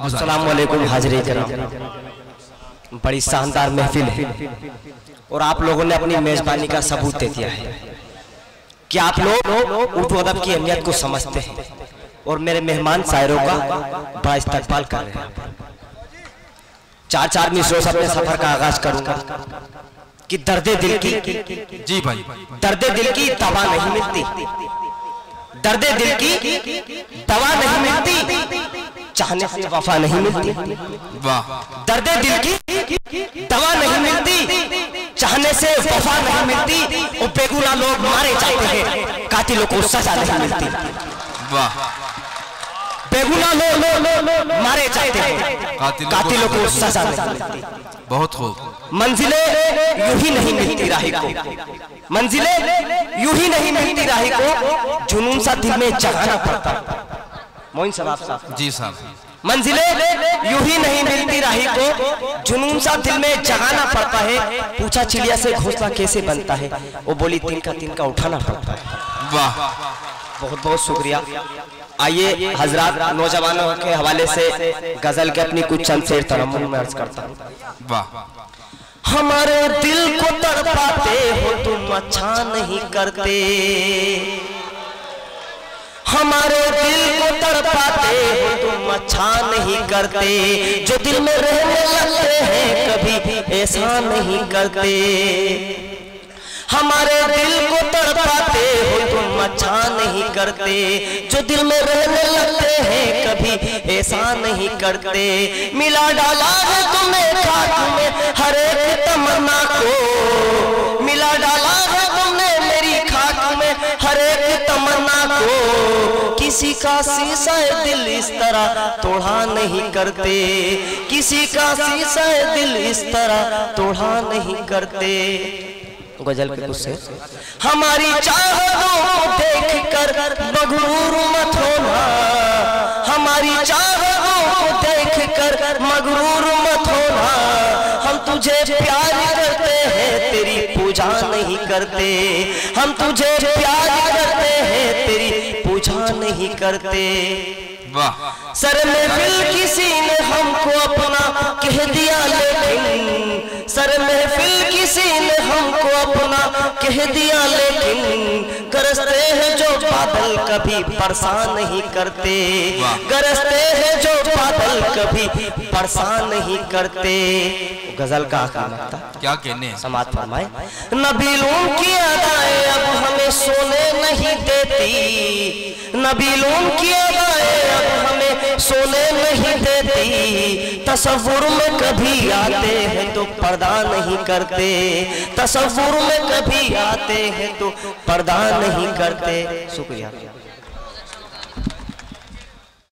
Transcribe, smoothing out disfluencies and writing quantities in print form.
अस्सलाम वालेकुम हाज़िरीन किराम, बड़ी शानदार महफिल है और आप लोगों ने अपनी मेजबानी का सबूत दे दिया है कि आप लोग उर्दू अदब की अहमियत को समझते हैं और मेरे मेहमान शायरों का बड़ा इस्तकबाल कर रहे हैं। चार मिसरों से अपने सफर का आगाज करूंगा कि दर्दे दिल की, जी भाई, दर्दे दिल की दवा नहीं मिलती, दर्दे दिल की दवा नहीं मिलती, चाहने से वफा नहीं मिलती। वाह। दर्दे दिल की दवा नहीं मिलती, चाहने से वफा नहीं मिलती, और बेगुनाह लोग मारे जाते हैं, कातिलों को सजा नहीं मिलती। वाह। बेगुनाह लोग मारे जाते हैं, कातिलों को सजा नहीं मिलती। बहुत खूब। मंजिलें यूं ही नहीं मिलती राही को, मंजिलें यूं ही नहीं मिलती राही को, जुनून सा दिल में जगाना पड़ता है। मोइन साहब। जी साहब। मंजिलें यूं ही नहीं मिलती राही को, जुनून सा दिल में जगाना पड़ता है। पूछा चिड़िया से घोंसला कैसे बनता है, वो बोली तिनका उठाना पड़ता है। वाह। बहुत बहुत शुक्रिया। आइए हजरात, नौजवानों के हवाले से गजल के अपनी कुछ चंद शेर तरम्मुम में अर्ज करता हूँ। वाह। हमारे दिल को तड़पाते हो तुम, अच्छा नहीं करते। हमारे दिल को तड़पाते हो तुम, अच्छा नहीं करते। जो दिल में रहने लगते हैं कभी ऐसा नहीं करते। हमारे दिल को तड़पाते हो तुम, अच्छा नहीं करते। जो दिल में रहने लगते हैं कभी ऐसा नहीं करते। मिला डाला है तुमने खाक में हर एक तमन्ना को, मिला डाला है तुमने मेरी खाक में हर एक तमन्ना को। किसी का शीशा दिल इस तरह तोड़ा नहीं करते, किसी का शीशा दिल इस तरह तोड़ा नहीं करते। गजल के कुछ से हमारी चाहतों को देख कर मगरूर मत होना, हमारी चाहतों को देख कर मगरूर मत होना। हम तुझे प्यार करते हैं तेरी पूजा नहीं करते, हम तुझे प्यार करते हैं तेरी पूजा नहीं करते। वाह। सर महफिल किसी ने हमको अपना कह दिया, लेकिन सर महफिल किसी ने हमको अपना कह दिया, लेकिन गरजते हैं जो बादल कभी परेशान नहीं करते, गरजते हैं जो बादल कभी परेशान नहीं करते। गजल का आखिरी क्या कहने हैं? समात फरमाए। नबीलों की अदाएं अब हमें सोने नहीं देती, नबीलों की अदाएं अब हमें सोने नहीं देती। तसव्वुर में कभी आते हैं तो पर्दा नहीं करते, तसव्वुर में कभी आते हैं तो पर्दा नहीं करते। शुक्रिया।